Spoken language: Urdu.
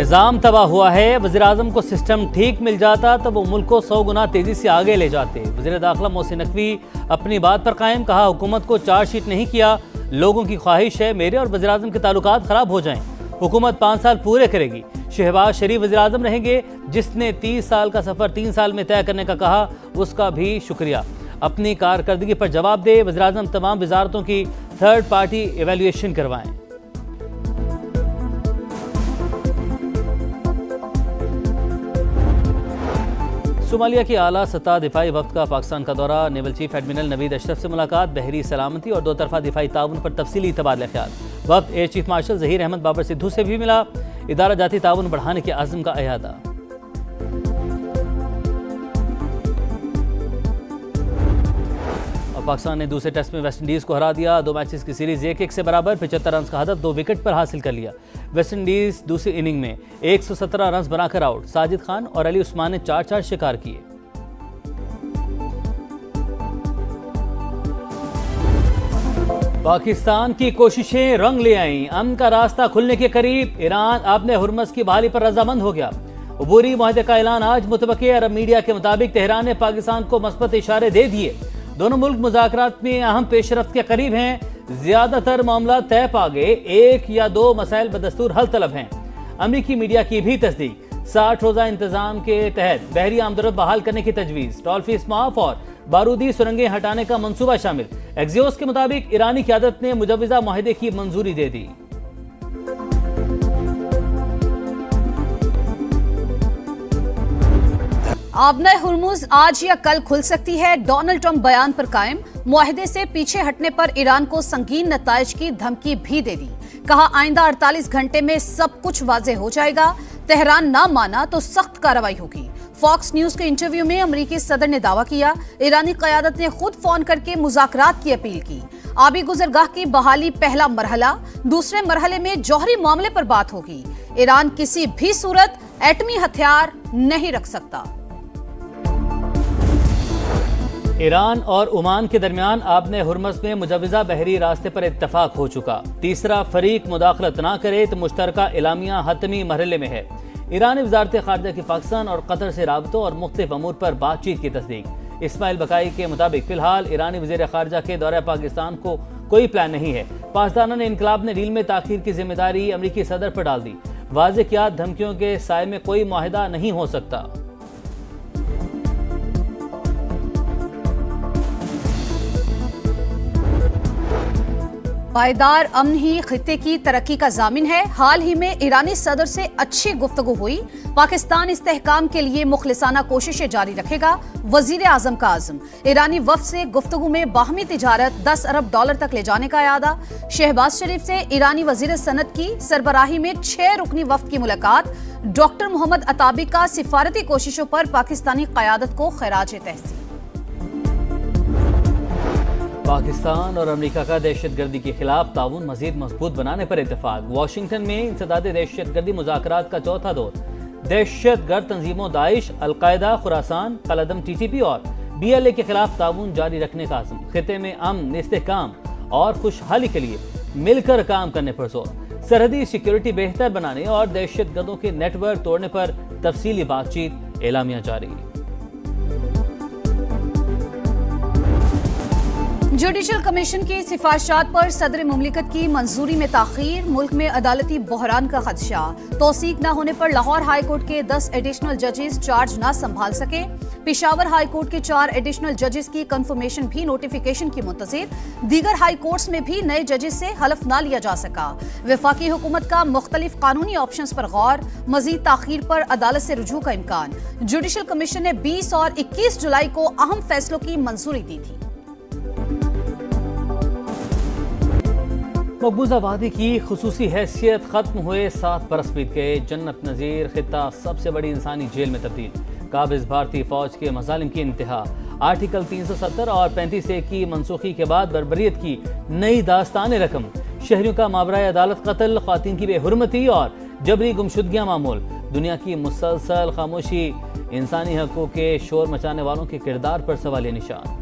نظام تباہ ہوا ہے، وزیراعظم کو سسٹم ٹھیک مل جاتا تو وہ ملک کو 100 گنا تیزی سے آگے لے جاتے۔ وزیر داخلہ محسن نقوی اپنی بات پر قائم، کہا حکومت کو چارج شیٹ نہیں کیا، لوگوں کی خواہش ہے میرے اور وزیراعظم کے تعلقات خراب ہو جائیں، حکومت 5 سال پورے کرے گی۔ شہباز شریف وزیراعظم رہیں گے، جس نے 30 سال کا سفر 3 سال میں طے کرنے کا کہا، اس کا بھی شکریہ۔ اپنی کارکردگی پر جواب دے، وزیراعظم تمام وزارتوں کی تھرڈ پارٹی ایویلیویشن کروائیں۔ صومالیہ کی اعلیٰ سطح دفاعی وفد کا پاکستان کا دورہ، نیول چیف ایڈمرل نوید اشرف سے ملاقات، بحری سلامتی اور 2 طرفہ دفاعی تعاون پر تفصیلی تبادلہ خیال۔ وفد air chief marshal Zaheer Ahmed Babar Sidhu سے بھی ملا، ادارہ جاتی تعاون بڑھانے کے عزم کا اعادہ۔ اور پاکستان نے دوسرے ٹیسٹ میں ویسٹ انڈیز کو ہرا دیا، 2 میچز کی سیریز 1-1 سے برابر، 75 رنز کا ہدف 2 وکٹ پر حاصل کر لیا۔ ویسٹ انڈیز دوسری اننگ میں 117 رنز بنا کر آؤٹ، ساجد خان اور علی عثمان نے 4 شکار کیے۔ پاکستان کی کوششیں رنگ لے آئیں، امن کا راستہ کھلنے کے قریب، ایران اپنے ہرمز کی بحالی پر رضامند ہو گیا۔ عبوری معاہدے کا اعلان آج متوقع، عرب میڈیا کے مطابق تہران نے پاکستان کو مثبت اشارے دے دیے، دونوں ملک مذاکرات میں اہم پیش رفت کے قریب ہیں، زیادہ تر معاملات طے پا گئے، 1 یا 2 مسائل بدستور حل طلب ہیں۔ امریکی میڈیا کی بھی تصدیق، 60 روزہ انتظام کے تحت بحری آمدرفت بحال کرنے کی تجویز، ٹول فیس معاف اور بارودی سرنگیں ہٹانے کا منصوبہ شامل۔ ایکزیوس کے مطابق ایرانی قیادت نے مجوزہ معاہدے کی منظوری دے دی۔ آبنہ ہرمز آج یا کل کھل سکتی ہے، ڈونلڈ ٹرمپ بیان پر قائم، معاہدے سے پیچھے ہٹنے پر ایران کو سنگین نتائج کی دھمکی بھی دے دی، کہا آئندہ 48 گھنٹے میں سب کچھ واضح ہو جائے گا، تہران نہ مانا تو سخت کارروائی ہوگی۔ فاکس نیوز کے انٹرویو میں امریکی صدر نے دعویٰ کیا، ایرانی قیادت نے خود فون کر کے مذاکرات کی اپیل کی۔ آبی گزرگاہ کی بحالی پہلا مرحلہ، دوسرے مرحلے میں جوہری معاملے پر بات ہوگی۔ ایران کسی بھی صورت ایٹمی ہتھیار نہیں رکھ سکتا۔ ایران اور عمان کے درمیان آبنہ ہرمز میں مجوزہ بحری راستے پر اتفاق ہو چکا، تیسرا فریق مداخلت نہ کرے تو مشترکہ اعلامیہ حتمی مرحلے میں ہے۔ ایرانی وزارت خارجہ کی پاکستان اور قطر سے رابطوں اور مختلف امور پر بات چیت کی تصدیق۔ اسماعیل بقائی کے مطابق فی الحال ایرانی وزیر خارجہ کے دورہ پاکستان کو کوئی پلان نہیں ہے۔ پاسداران انقلاب نے ڈیل میں تاخیر کی ذمہ داری امریکی صدر پر ڈال دی، واضح کیا دھمکیوں کے سائے میں کوئی معاہدہ نہیں ہو سکتا۔ پائیدار امن ہی خطے کی ترقی کا ضامن ہے، حال ہی میں ایرانی صدر سے اچھی گفتگو ہوئی، پاکستان استحکام کے لیے مخلصانہ کوششیں جاری رکھے گا، وزیر اعظم کا عزم، ایرانی وفد سے گفتگو میں باہمی تجارت $10 ارب تک لے جانے کا اعادہ، شہباز شریف سے ایرانی وزیر صنعت کی سربراہی میں 6 رکنی وفد کی ملاقات، ڈاکٹر محمد عطابی کا سفارتی کوششوں پر پاکستانی قیادت کو خراج تحسین۔ پاکستان اور امریکہ کا دہشت گردی کے خلاف تعاون مزید مضبوط بنانے پر اتفاق، واشنگٹن میں انسداد دہشت گردی مذاکرات کا چوتھا دور، دہشت گرد تنظیموں داعش، القاعدہ، خراسان، کالعدم TTP اور BLA کے خلاف تعاون جاری رکھنے کا عزم، خطے میں امن، استحکام اور خوشحالی کے لیے مل کر کام کرنے پر زور، سرحدی سیکیورٹی بہتر بنانے اور دہشت گردوں کے نیٹ ورک توڑنے پر تفصیلی بات چیت، اعلامیہ جاری۔ جوڈیشل کمیشن کی سفارشات پر صدر مملکت کی منظوری میں تاخیر، ملک میں عدالتی بحران کا خدشہ، توثیق نہ ہونے پر لاہور ہائی کورٹ کے 10 ایڈیشنل ججز چارج نہ سنبھال سکے، پشاور ہائی کورٹ کے 4 ایڈیشنل ججز کی کنفرمیشن بھی نوٹیفیکیشن کی منتظر، دیگر ہائی کورٹس میں بھی نئے ججز سے حلف نہ لیا جا سکا، وفاقی حکومت کا مختلف قانونی آپشنز پر غور، مزید تاخیر پر عدالت سے رجوع کا امکان، جوڈیشل کمیشن نے 20 اور 21 جولائی کو اہم فیصلوں کی منظوری دی تھی۔ مقبوضہ وادی کی خصوصی حیثیت ختم ہوئے 7 برس بیت گئے، جنت نظیر خطہ سب سے بڑی انسانی جیل میں تبدیل، قابض بھارتی فوج کے مظالم کی انتہا، آرٹیکل 370 اور 35A کی منسوخی کے بعد بربریت کی نئی داستان رقم، شہریوں کا ماورائے عدالت قتل، خواتین کی بے حرمتی اور جبری گمشدگیاں معمول، دنیا کی مسلسل خاموشی، انسانی حقوق کے شور مچانے والوں کے کردار پر سوالیہ نشان۔